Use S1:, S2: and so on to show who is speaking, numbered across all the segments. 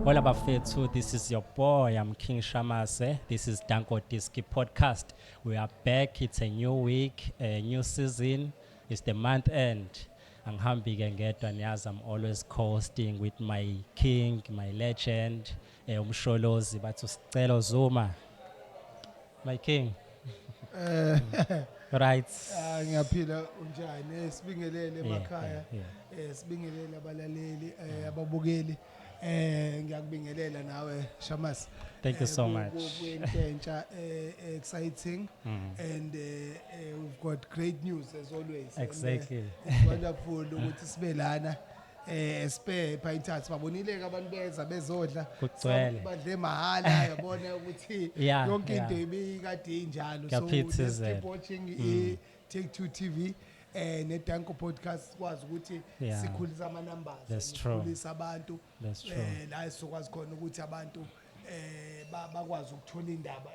S1: All about fair too. This is your boy. I'm King Shamase. This is Danko Diski Podcast. We are back. It's a new week, a new season. It's the month end. Angihambi ke ngedwa niyazi I'm always coasting with my king, my legend, umsholozi bathi usicelo Zuma. My king.
S2: Eh
S1: Right.
S2: ngiyaphila unjani sibingelele
S1: Yeah,
S2: emakhaya
S1: yeah.
S2: sibingelele abalaleli ababukeli ngiyakubingelela nawe Shamas.
S1: Thank you so much.
S2: Kuyintsha exciting and we've got great news as always.
S1: Exactly.
S2: It's wonderful ukuthi sibe lana spare phayithatha babonile ke abantu beza bezodla
S1: Kugcwele.
S2: badle mahala yabona ukuthi
S1: Yeah,
S2: yonke into
S1: yeah.
S2: ibikade injalo
S1: Kuyaphithizela.
S2: keep watching Take Two TV neDanko Podcast kwazi ukuthi
S1: Yeah.
S2: sikhulisa ama numbers
S1: That's true.
S2: sikhulisa abantu
S1: That's true.
S2: la sokwazi khona ukuthi abantu bakwazi ukuthola indaba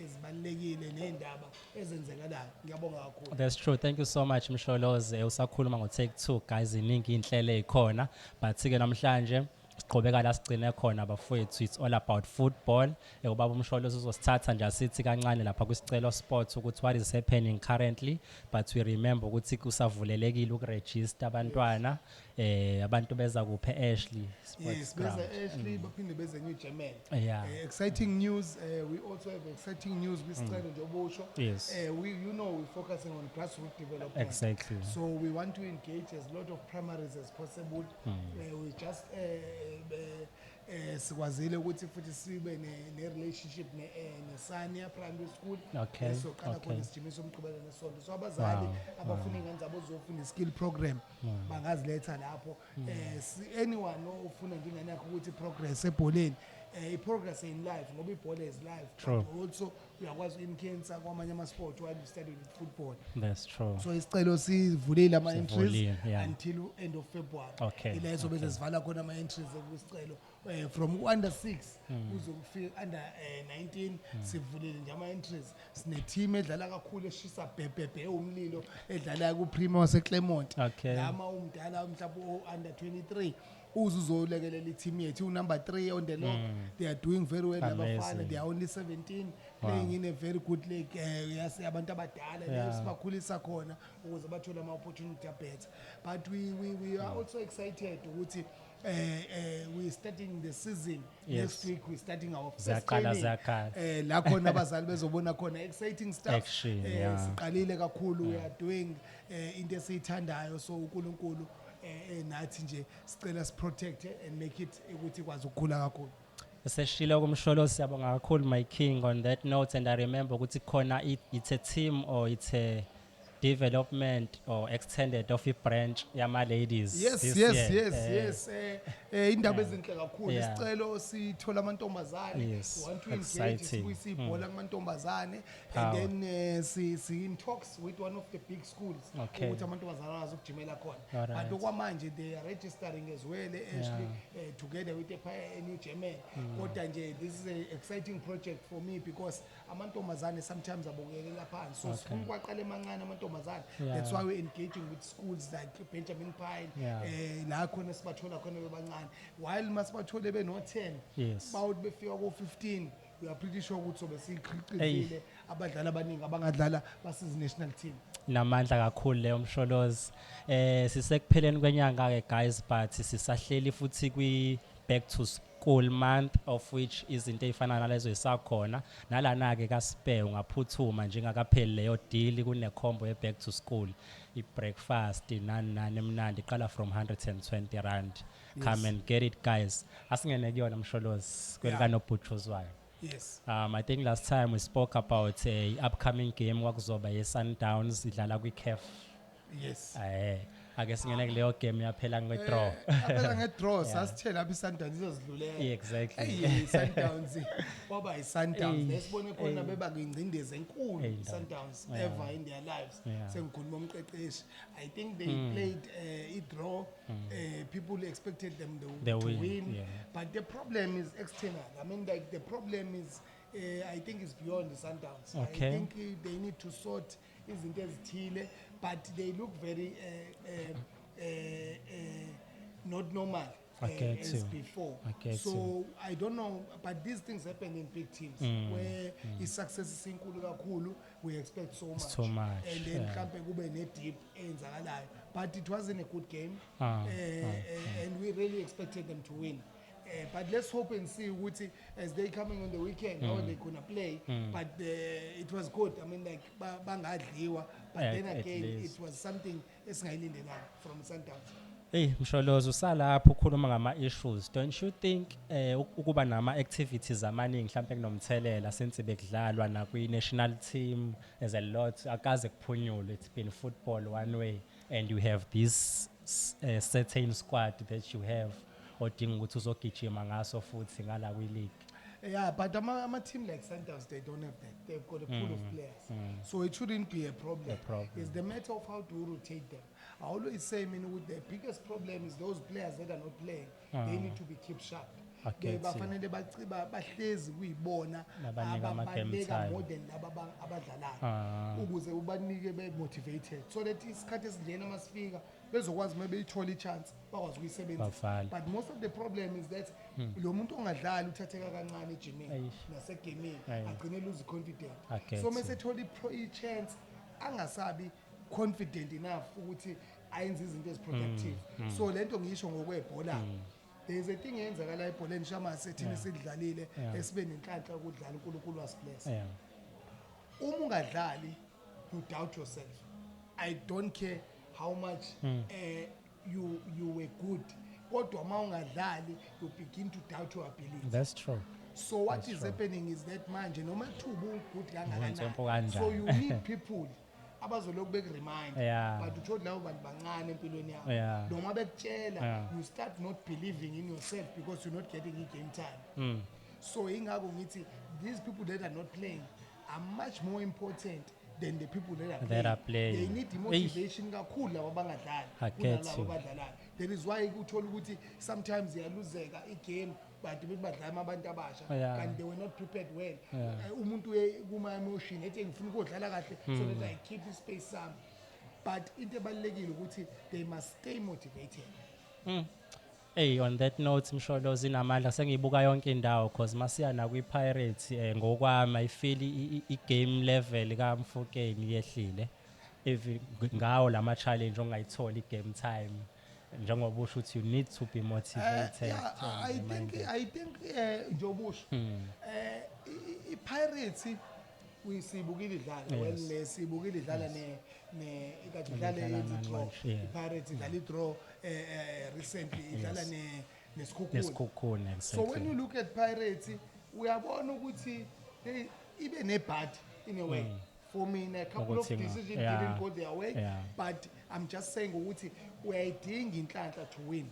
S2: ezibalekile neindaba ezenzekalayo. Ngiyabonga kakhulu.
S1: That's true. Thank you so much Msholozi. Usakhuluma ngo Take Two guys iningi inhlelo ezikhona but ke namhlanje siqhubeka la sigcine khona bafowethu it's all about football. Ubaba Msholozi uzosithatha nje asithi kancane lapha kwisicelo sports ukuthi what is happening currently but we remember ukuthi kusavulelekile ukuregister abantwana abantu beza kuphe Ashley Sports
S2: Yes,
S1: Ground.
S2: beza Ashley baphinde beze New German.
S1: Yeah.
S2: Exciting news. We also have exciting news kwisicelo nje obusho.
S1: Yes.
S2: We're focusing on grassroots development.
S1: Exactly.
S2: So we want to engage as lot of primaries as possible. We just sikwazile ukuthi futhi sibe ne relationship ne Sania Primary School.
S1: Okay,
S2: So kana
S1: okay.
S2: khona isijimiso umqhubela nesonto. So abazali abafuna ingane zabo zofuna skill program bangaziletha lapho. Anyone ofuna ingane yakho ukuthi progress ebholeni progress in life ngoba ibhola is life.
S1: True.
S2: But also uyakwazi influence kwamanye ama sport while you study football.
S1: That's true.
S2: So isicelo sivulile ama entries
S1: Sivulile, yeah.
S2: until end of February.
S1: Okay,
S2: Ilezo bese sivala khona ama entries ekwisicelo from under 6 uzokufika under 19 sivulile nje ama entries. Sine team edlala kakhulu eshisa bhebhebhe umlilo edlala ku Premier waseClermont.
S1: Okay.
S2: Lama umdala mhlawumbe under 23 uzuzolekelela i-team yethu number 3 on the log. They are doing very well
S1: Amazing.
S2: labafana. They are only 17 playing in a very good league. Yase abantu abadala lesibakhulisa khona ukuze bathole ama opportunity better. But we are also excited ukuthi we starting the season.
S1: Yes.
S2: Next week we starting our first
S1: Ziyaqala,
S2: training.
S1: ziyaqala.
S2: La khona abazali bezobona khona exciting stuff.
S1: Action, yeah.
S2: Siqalile kakhulu we are doing into esiyithandayo so uNkulunkulu nathi nje sicela siprotect and make it ukuthi kwazi ukukhula kakhulu.
S1: Seshilo kumsholozi siyabonga kakhulu my king on that note and I remember ukuthi khona it's a team or it's a development or extended of a branch yama ladies
S2: Yes,
S1: this
S2: yes,
S1: year.
S2: yes, yes. Indaba ezinhle kakhulu.
S1: Yeah.
S2: Isicelo sithola amantombazane.
S1: Yes,
S2: We want to engage
S1: exciting.
S2: sibhola kumantombazane
S1: Power.
S2: and then si in talks with one of the big schools.
S1: Okay.
S2: Ukuthi amantombazane azi ukujimela khona.
S1: Alright.
S2: But okwamanje they are registering as well actually together with a New German. Kodwa nje this is an exciting project for me because amantombazane sometimes abukelela phansi. So sifuna ukwaqala emancane amantombazane.
S1: Yeah.
S2: That's why we're engaging with schools like Benjamin Pine.
S1: Yeah.
S2: La khona sibathola khona bebancane while masibathole beno 10
S1: Yes.
S2: bawuthi befika ko 15 we are pretty sure ukuthi sobe siqhaqizile abadlali abaningi abangadlala basiz national team.
S1: Namandla kakhulu leyo msholozi sisekupheleni kwenyanga ke guys but sisahleli futhi kwi back to school month of which izinto ezifana nalezo isakhona nalana ke kaSpare ungaphuthuma njengakapheli leyo deal kune combo ye back to school I breakfast nani emnandi iqala from 120 rand. Come and get it guys. Asingene kuyona msholozi kwelika nobhutshuzwayo.
S2: Yes.
S1: I think last time we spoke about a upcoming game wakuzoba ye-Sundowns idlala kwi-CAF.
S2: Yes.
S1: Ake singene kuleyo game yaphela nge-draw.
S2: Aphela nge-draw sasithe lapha iSundowns izozidlulela.
S1: Exactly.
S2: Hey Sundowns kwaba iSundowns lesibone khona beba ingcindezi enkulu iSundowns ever in their lives. Sengikhuluma umqeqeshi. I think they played a draw. People expected them to win.
S1: Yeah.
S2: But the problem is external. I mean like the problem is I think it's beyond the Sundowns.
S1: Okay.
S2: I think they need to sort izinto ezithile but they look very not normal
S1: get
S2: as
S1: you.
S2: before.
S1: I get
S2: So
S1: you.
S2: I don't know, but these things happen in big teams where i-success isinkulu kakhulu, we expect so much.
S1: It's too much,
S2: And then
S1: yeah.
S2: mhlampe kube ne-dip eyenzakalayo. But it wasn't a good game.
S1: Ah,
S2: And we really expected them to win. But let's hope and see ukuthi as they coming on the weekend how they gonna play. But it was good. I mean, like bangadliwa, but then
S1: At
S2: again
S1: least.
S2: it was something esingayilindelanga from Sundowns.
S1: Hey Msholozi usalapho ukhuluma ngama issues, don't you think ukuba nama activities amaningi mhlawumbe kunomthelela since bekudlalwa na kwi national team, there's a lot akaze kuphunyulwe, it's been football one way and you have this certain squad that you have odinga ukuthi uzogijima ngaso futhi ngala kwi league.
S2: Yeah, but a team like Sundowns, they don't have that. They've got a pool of players. So it shouldn't be a problem. It's the matter of how to rotate them. I always say, I mean, with the biggest problem is those players that are not playing. They need to be kept sharp.
S1: Okay,
S2: Bafanele bahlezi kuyibona
S1: Nabanika ama-game
S2: ababaleka
S1: time.
S2: more than laba abadlalayo ukuze ubanike be motivated so that isikhathi esinjena masifika bezokwazi maybe ithola ichance bakwazi ukuyisebenzisa.
S1: Bafana.
S2: But most of the problem is that lo muntu ongadlali uthatheka kancane ejimini
S1: Eish.
S2: nasegaming
S1: Aye.
S2: agcine lose confident.
S1: I get
S2: So
S1: you.
S2: mase thola i-chance angasabi confident enough ukuthi ayenze izinto eziproductive. So lento ngisho ngokwebhola. There is a thing eyenzakala ebholeni shamase thina sidlalile esibe nenhlanhla ukudlala uNkulunkulu wasibless.
S1: Yeah.
S2: Uma ungadlali you doubt yourself. I don't care how much you were good. Kodwa uma ungadlali you begin to doubt your ability.
S1: That's true.
S2: So what is happening is that manje noma kuthuba good
S1: Wenza
S2: kangakanani. So
S1: kanjani.
S2: you need people abazoloku bekuremind.
S1: Yeah.
S2: But uthola labo bantu bancane empilweni yakho.
S1: Yeah.
S2: Noma bekutshela
S1: Yeah.
S2: you start not believing in yourself because you're not getting game time. So ingakho ngithi these people that are not playing are much more important than the people that are playing. They need the motivation kakhulu labo bangadlali
S1: I get
S2: kunalabo
S1: you.
S2: abadlalayo. That is why uthola ukuthi sometimes iyaluzeka igame but bedlala abantu abasha
S1: Yeah.
S2: and they were not prepared well.
S1: Yeah.
S2: Umuntu kuma emotion ethi ngifuna ukudlala kahle so that I keep the space sami. But into ebalekile ukuthi they must stay motivated.
S1: Hey, on that note Msholozi namandla sengiyibuka yonke indawo cause masiya na kwi Pirates ngokwami I feel I game level ka Mfokeni yehlile if ngawo lama challenge ongayithola I game time njengoba usho ukuthi you need to be motivated.
S2: Yeah, I think Njobusho i-Pirates siyibukile idlala well siyibukile idlala ne ikade idlala i-draw. I-Pirates idlala i-draw recently idlala
S1: nesikhukhune.
S2: So when you look at Pirates uyabona ukuthi they ibe nebad in a way. For me, a couple of decisions didn't go their way, but I'm just saying ukuthi uyayidinga inhlanhla to win.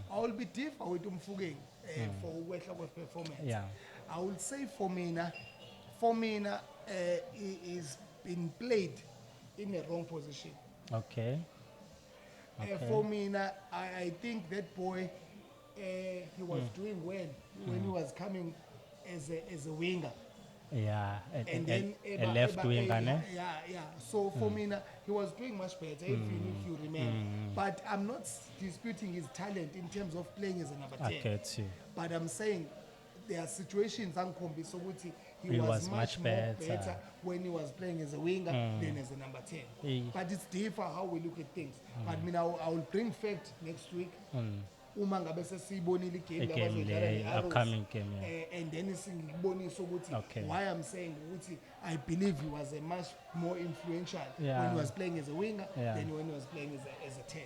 S2: I will be differ with Mfugeng for ukwehla kwe-performance.
S1: Yeah.
S2: I will say for mina is been played in a wrong position.
S1: Okay.
S2: For mina, I think that boy he was doing well when he was coming as a winger.
S1: Yeah,
S2: And then
S1: a left winger, ne?
S2: yeah. So for me, he was doing much better if you remember. But I'm not disputing his talent in terms of playing as a number 10.
S1: I get you.
S2: But I'm saying there are situations Ankombi so
S1: He was much
S2: more
S1: better.
S2: when he was playing as a winger than as a number 10. But it's different how we look at things. But I mean, I will bring fact next week. Uma ngabe sesiyibonile
S1: A game
S2: abazodlala
S1: lay,
S2: ne-Arrows,
S1: upcoming game, yeah.
S2: and then singibonisa ukuthi
S1: Okay.
S2: why I'm saying ukuthi I believe he was a much more influential
S1: Yeah.
S2: when he was playing as a winger
S1: Yeah.
S2: than when he was playing as a 10.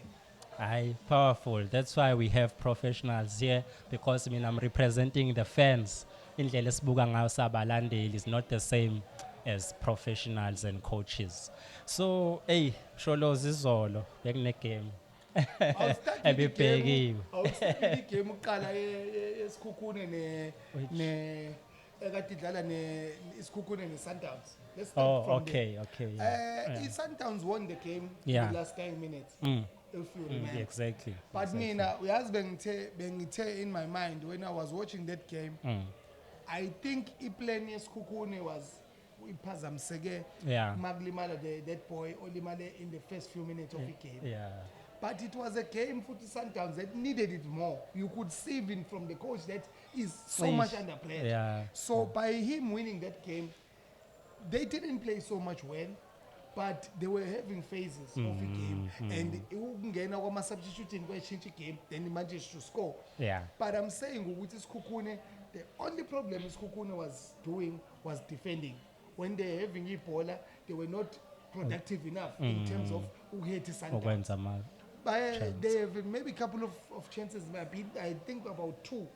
S1: Aye, powerful. That's why we have professionals here because I mean I'm representing the fans. Indlela esibuka ngayo sabalandeli is not the same as professionals and coaches. So, hey, Msholozi izolo bekune game. Ebibhekiwe.
S2: Awusibili game uqala esikhukhune ne ekade idlala isikhukhune ne-Sundowns. Let's start from there.
S1: Okay. Yeah.
S2: I-Sundowns won the game
S1: Yeah.
S2: in the last 9 minutes. If you remember.
S1: Exactly.
S2: But mina uyazi bengithe in my mind when I was watching that game, I think iplan yesikhukhune was iphazamiseke
S1: Yeah.
S2: makulimala that boy olimale in the first few minutes of the game.
S1: Yeah.
S2: but it was a game for the Sundowns that needed it more. You could see even from the coach that is so much under pressure.
S1: Yeah.
S2: So by him winning that game, they didn't play so much well, but they were having phases of the game. And ukungena kwama-substituting kweshintsha game, then he managed to score.
S1: Yeah.
S2: But I'm saying ukuthi iSikhukhune, the only problem iSikhukhune was doing was defending. When they're having Ebola, they were not productive enough in terms of ukhetha iSundowns.
S1: Ukwenza ama
S2: But they have maybe a couple of chances. I think about 2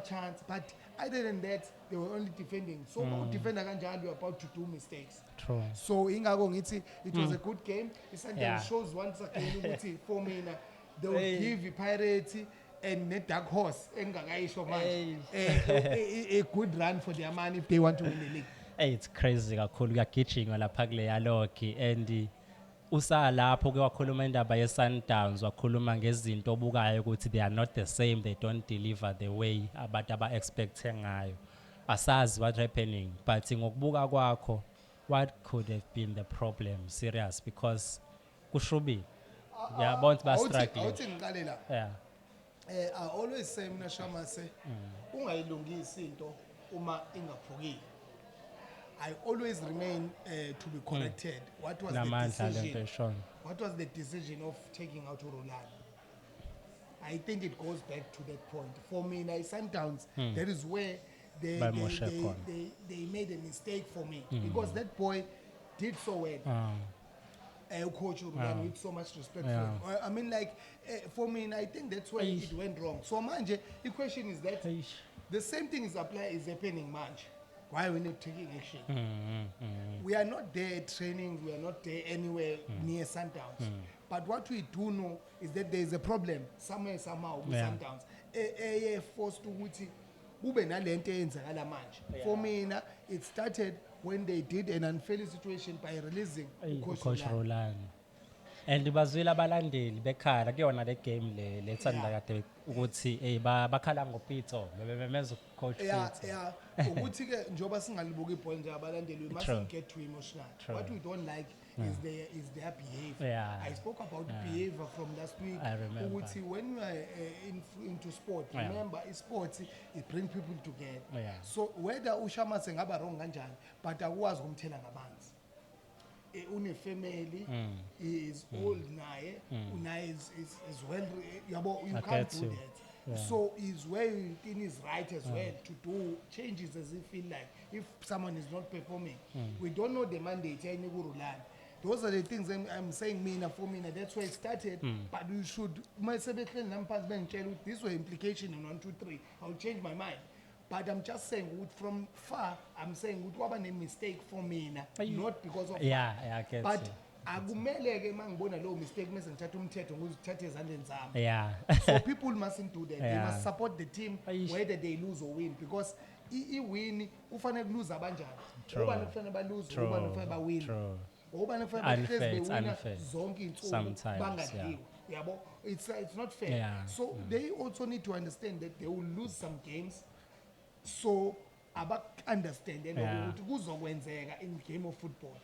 S2: chance. But other than that, they were only defending. So defender kanjalo, you're about to do mistakes.
S1: True.
S2: So ingako ngithi it was a good game. It
S1: Yeah.
S2: shows once again ukuthi for mina they will give Pirates and the Dark Horse engakayisho manje a good run for their money if they want to win the league.
S1: Hey, it's crazy kakhulu kuyagijinywa lapha kule yaloki and usalapho ke wakhuluma indaba ye-Sundowns wakhuluma ngezinto obukayo ukuthi they are not the same, they don't deliver the way abantu aba-expecte ngayo. Asazi what happening, but ngokubuka kwakho what could have been the problem serious because kushubile yabona ukuthi ba-struggling.
S2: Awuthi ngiqale la.
S1: Yeah.
S2: I always say mina Shamase ungayilungisi into uma ingaphukile. I always remain to be corrected. What was the
S1: Namandla
S2: decision?
S1: lempeshona.
S2: What was the decision of taking out Roland? I think it goes back to that point. For me, now Sundowns, that is where they made a mistake for me because that boy did so well. Coach Roland with so much respect for him. I mean, like for me, I think that's where it went wrong. So, manje, the question is that the same thing is happening, manje. Why are we not taking action? We are not there training, we are not there anywhere near Sundowns. But what we do know is that there is a problem somewhere, somehow with Sundowns. Forced to ube nalento eyenzakala manje. For me, it started when they did an unfair situation by releasing
S1: Coach Roland. And bazwile abalandeli bekhala kuyona le game le Thunder kade ukuthi bakhala ngoPito bebemeza coach Pitso.
S2: Yeah, ukuthi ke njoba singalibuka ibhola nje abalandeli we mustn't get too emotional. What we don't like is their behavior.
S1: Yeah.
S2: I spoke about behavior from last week.
S1: I remember.
S2: Ukuthi when you are into sport, remember sports it bring people together.
S1: Yeah.
S2: So whether uShamase ngaba wrong kanjani, but akwazi ukumthela ngamanzi. Une family is old naye unaye is well yabo you can't do that. So is well in his right as well to do changes as he feel like if someone is not performing. We don't know the mandate yani kuRoland. Those are the things I'm saying mina for mina that's where it started. But we should this was implication in 1 2 3 I'll change my mind. But I'm just saying from far I'm saying kwaba ne mistake for mina not because of
S1: I get
S2: but
S1: it.
S2: akumele ke mangibona lo mistake mase ngithatha umthetho ngizithathe ezandleni zami.
S1: Yeah.
S2: So people mustn't do that. They must support the team whether they lose or win because i-win ufanele lose abanjani. Ubani kufanele ba lose, ubani kufanele ba win. Ubani kufanele bewina zonke insuku bangadliwa. Yabo it's not fair.
S1: Yeah.
S2: So they also need to understand that they will lose some games. So understand ukuthi kuzokwenzeka in game of football.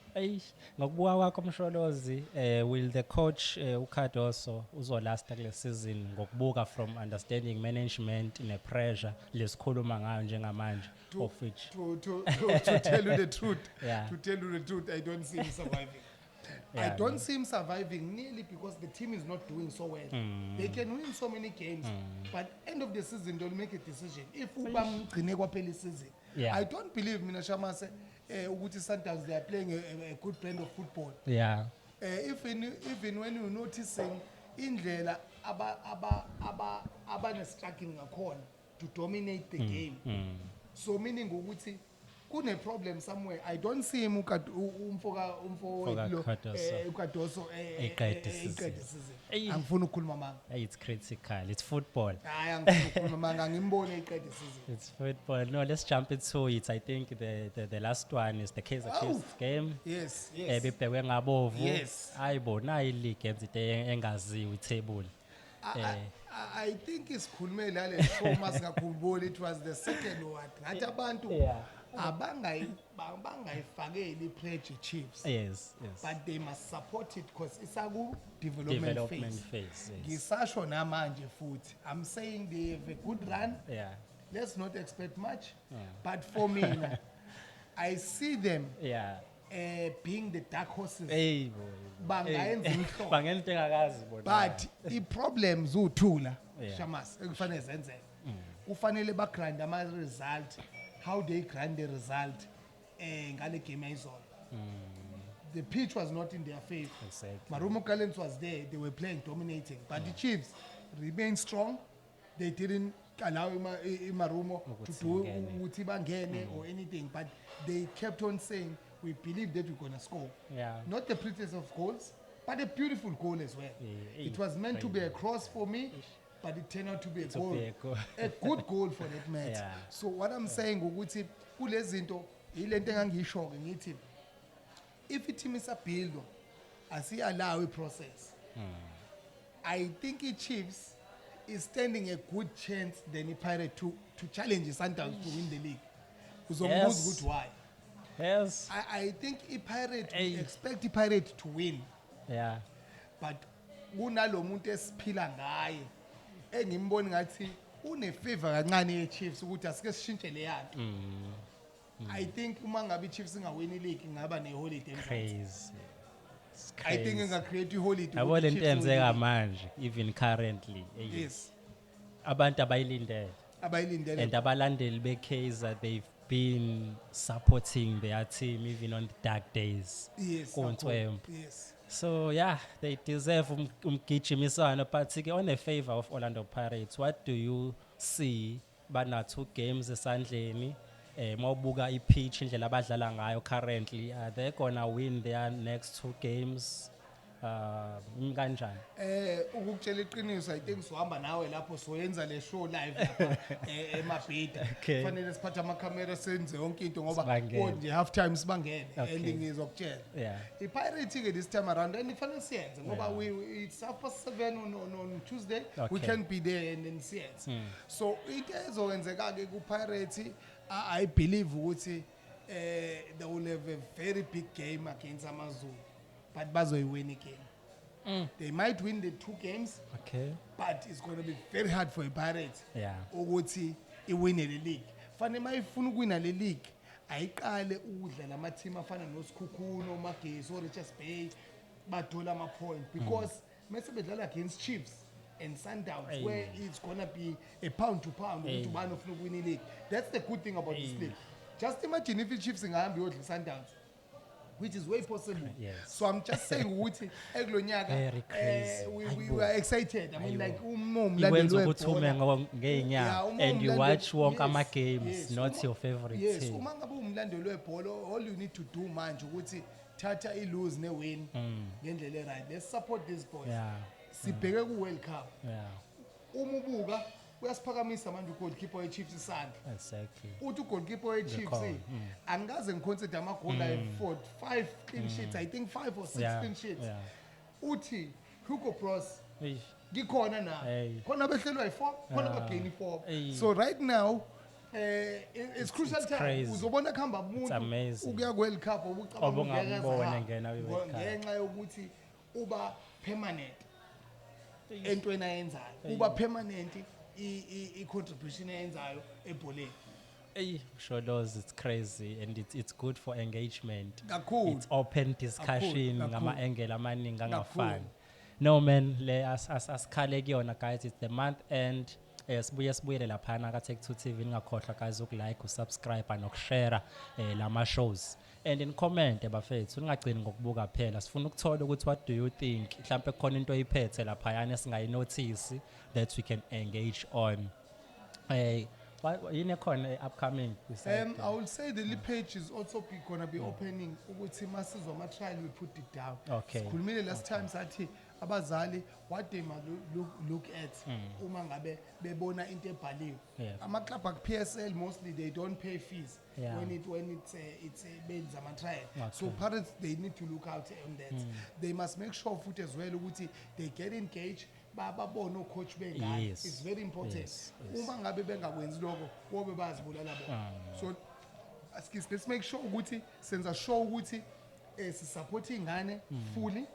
S1: Ngokubuka kwakho Msholozi, will the coach uKhadoso uzolasta kule season ngokubuka from understanding management in a pressure lesikhuluma ngayo njengamanje of which
S2: to tell you the truth.
S1: Yeah.
S2: To tell you the truth, I don't see him surviving. I don't see him surviving nearly because the team is not doing so well. They can win so many games, but end of the season they'll make a decision. If ubamgcine kwaphela season, I don't believe mina Shamase ukuthi Sundowns they are playing a good brand of football.
S1: Yeah.
S2: Even when you noticing indlela abane struggling ngakhona to dominate the game. So meaning ukuthi kune problem somewhere. I don't see him umfoka uKhadoso
S1: eqede season.
S2: Angifuni ukukhuluma manga.
S1: It's critical. It's football.
S2: Hayi angifuni ukukhuluma manga ngimbone eqede season.
S1: It's football. No, let's jump into it. I think the last one is the Kaizer Chiefs game.
S2: Yes.
S1: Ebibhekwe ngabovu.
S2: Yes.
S1: Ayibona ili games engaziwe table.
S2: I think isikhulume la le show masingakhumbuli it was the second one. Ngathi abantu bangayifakeli i-pledge Chiefs,
S1: yes
S2: but they must support it because it's a good
S1: development phase, yes.
S2: ngisasho namanje futhi I'm saying they have a good run.
S1: Yeah,
S2: Let's not expect much, but for me I see them
S1: yeah.
S2: being the dark horses.
S1: Hey boy,
S2: Bangayenza inhlobo.
S1: bangenza into engakazi bona.
S2: But i-problems uthula
S1: Yeah.
S2: Shamas ekufanele zenzeke. Kufanele bagrind ama result, how they grind the result ngale game ayizona. The pitch was not in their favor.
S1: Exactly.
S2: Marumo Gallants was there, they were playing dominating, but the Chiefs remained strong. They didn't allow Marumo to do ukuthi bangene or anything, but they kept on saying we believe that we're going to score.
S1: Yeah.
S2: Not the prettiest of goals, but a beautiful goal as well.
S1: Yeah.
S2: It was meant to be a cross for me, but it turned out to be a goal.
S1: be a goal.
S2: A good goal for that match.
S1: Yeah.
S2: So what I'm saying ukuthi kulezinto ilento engangisho ke ngithi if a team is a build allow a process. I think the Chiefs is standing a good chance than the Pirate to challenge the Sundowns to win the league.
S1: Yes.
S2: Good why?
S1: Yes.
S2: I think a Pirate
S1: Hey.
S2: expect the Pirate to win,
S1: Yeah.
S2: but kunalo muntu esiphila ngaye engimboni ngathi une favor kancane ye Chiefs ukuthi asike sishintshe le yanto. I think uma ngabe i-Chiefs ingawini league ingaba ne holiday.
S1: Crazy. It's
S2: I think
S1: crazy.
S2: inga create a holiday.
S1: Yabo
S2: ukuthi
S1: lento
S2: i-Chiefs win
S1: enzeka
S2: the
S1: manje even currently.
S2: league. Yes.
S1: Abantu abayilindele
S2: Abayilindele.
S1: and abalandeli beKaizer they've been supporting their team even on the dark days.
S2: Yes.
S1: Kuntswempu.
S2: Yes.
S1: So yeah, they deserve umgijimisano, but on the favor of Orlando Pirates, what do you see? Bana 2 games esandleni, mawubuka i-pitch indlela abadlala ngayo currently, are they gonna win their next 2 games? Kanjani?
S2: Ukukutshela iqiniso I think sohamba nawe lapho soyenza le show live lapha eMabhida.
S1: Okay.
S2: Kufanele siphathe ama camera senze yonke into ngoba
S1: Sibangene.
S2: nje half time sibangene
S1: Okay.
S2: and ngizokutshela.
S1: Yeah.
S2: I-Pirates ke this time around and ifanele siyenze ngoba it's 7:30 on Tuesday. We
S1: Okay.
S2: can be there and then siyenze. So into ezokwenzeka ke ku-Pirates I believe ukuthi they will have a very big game against AmaZulu, but bazoyiwin again. They might win the 2 games,
S1: Okay.
S2: but it's going to be very hard for a Pirates
S1: Yeah.
S2: ukuthi iwine le league. Fanele mayifuna ukuwina le league ayiqale ukudla lama team afana noSikhukhuna, oMagesi, oRichards Bay bathola ama point because mase bedlala against Chiefs and Sundowns where it's going to be a pound to pound ukuthi ubani ofuna ukuwina league. That's the good thing about this league. Just imagine if the Chiefs ingahamba iyodla Sundowns, which is way possible.
S1: Yes.
S2: So I'm just saying ukuthi ekulonyaka
S1: Very crazy.
S2: we were excited. I mean like
S1: Iwenza ukuthi ume ngeenyawo and you watch wonke ama
S2: Yes,
S1: games,
S2: yes.
S1: not your favorite
S2: Yes,
S1: team.
S2: uma ngabe umlandeli webhola all you need to do manje ukuthi thatha i-lose ne-win ngendlela right. Let's support these boys.
S1: Yeah.
S2: Sibheke ku-World Cup.
S1: Yeah.
S2: Uma ubuka uyasiphakamisa manje ugoalkeeper we-Chiefs isandla.
S1: Exactly.
S2: Uthi ugoalkeeper we-Chiefs angikaze ngiconsider amagoli ayi-4 5 clean sheets, I think 5 or 6
S1: Yeah.
S2: clean sheets.
S1: Yeah.
S2: Uthi Hugo Bros
S1: Eish.
S2: ngikhona na
S1: Hey.
S2: khona behlelwa yi-4 khona bageni 4.
S1: Hey.
S2: So right now it's crucial time.
S1: crazy.
S2: Uzobona kuhamba
S1: It's amazing.
S2: umuntu ukuya ku-World Cup
S1: Obungambona ngena kwi-World Cup.
S2: ngenxa yokuthi uba permanent entweni ayenzayo, uba permanent i-contribution ayenzayo ebholeni.
S1: Hey, Sholos, it's crazy and it's good for engagement.
S2: Kakhulu.
S1: It's open discussion
S2: Kakhulu.
S1: ngama angle amaningi angafani.
S2: Kakhulu.
S1: No man, le asikhale kuyona guys, it's the month end. Sibuyele laphana ka Tech2 TV ningakhohlwa guys ukulike, usubscribe nokushare lama shows. And in comment bafethu ningagcini ngokubuka phela. Sifuna ukuthola ukuthi what do you think? Mhlawumbe khona into oyiphethe lapha yana singayinotice that we can engage on. Yini khona upcoming?
S2: I will say the league page is also going to be opening ukuthi masizwa ama-trial we put it down.
S1: Okay.
S2: Sikhulumile last time sathi abazali what they must look at uma ngabe bebona into ebhaliwe.
S1: Yeah.
S2: Ama-club ak-PSL mostly they don't pay fees
S1: Yeah.
S2: when it's benza ama-trial.
S1: Okay.
S2: So parents they need to look out on that. They must make sure futhi as well ukuthi they get engaged babone ucoach bengane.
S1: Yes.
S2: It's very important.
S1: Yes, yes.
S2: Uma ngabe bengakwenzi lokho wobe bazibulala bona. So askis let's make sure ukuthi senza sure ukuthi support ingane fully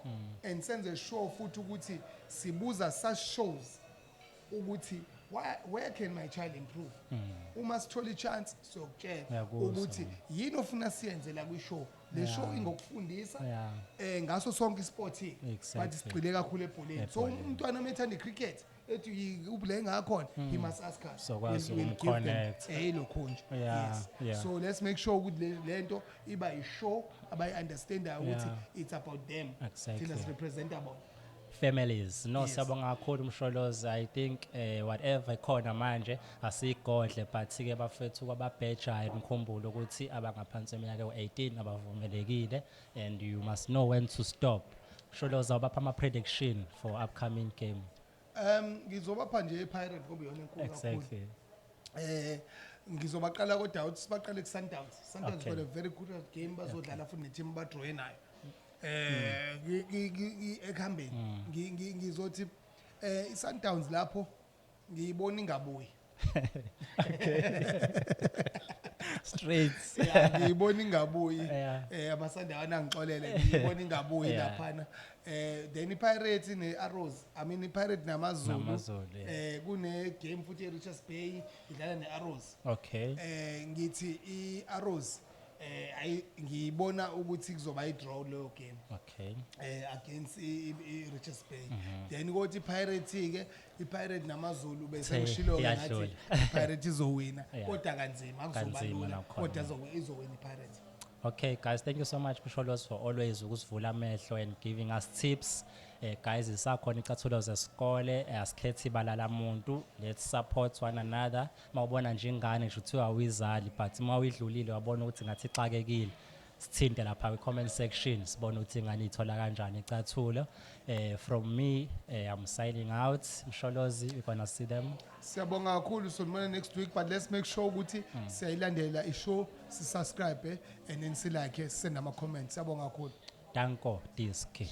S2: and senze sure futhi ukuthi sibuza such shows ukuthi where can my child improve uma sithola ichance sokutshela ukuthi yini ofuna siyenze la kwi show le show ingokufundisa ngaso sonke isport but sigcile kakhulu ebholeni so umntwana omethanda icricket ethi ubule ngakhona he must ask us
S1: so kwazi uconnect
S2: lokhonje yes so let's make sure ukuthi lento iba ishow abayi understand ukuthi it's about them thina representable
S1: families no siyabonga kakhulu umsholozi I think whatever ikhona manje asigodle but ke bafethu kwababhejayo ngikhumbula ukuthi abangaphansi eminyaka u18 abavumelekile and you must know when to stop msholozi awubapha ama prediction for upcoming game
S2: ngizobapha nje iPirate ngoba yona enkulu kakhulu ngizobaqala kodwa uthi sibaqale ku Sundowns got a very good game bazodlala futhi neteam badraw nayo ekhambeni ngizothi iSundowns lapho ngiyibona ingabuyi
S1: straight
S2: ngiyibona ingabuyi abasandawana ngixolele ngiyibona ingabuyi laphana then iPirates neArrows I mean iPirates namaZulu kune game futhi eRichards Bay idlala neArrows ngithi iArrows ngiyibona ukuthi kuzoba idraw leyo game against iRichards Bay then ukuthi iPirate namaZulu bese kushilo ngathi iPirate izowina kodwa kanzima akuzoba lula kodwa izowina iPirate.
S1: Okay guys, thank you so much Msholozi for always ukusivula amehlo and giving us tips. Guys isakhona icathulo zesikole asikhethi balala umuntu, let's support one another. Mawubona nje ingane nje uthi awizali but mawidlulile wabona ukuthi ngathi xakekile sithinte lapha kwi comment section sibona ukuthi ingane ithola kanjani icathulo. From me I'm signing out. Msholozi we're gonna see them.
S2: Siyabonga kakhulu sonibona next week but let's make sure ukuthi siyayilandela ishow subscribe and then silike send ama comments. Siyabonga kakhulu.
S1: Danko Diski.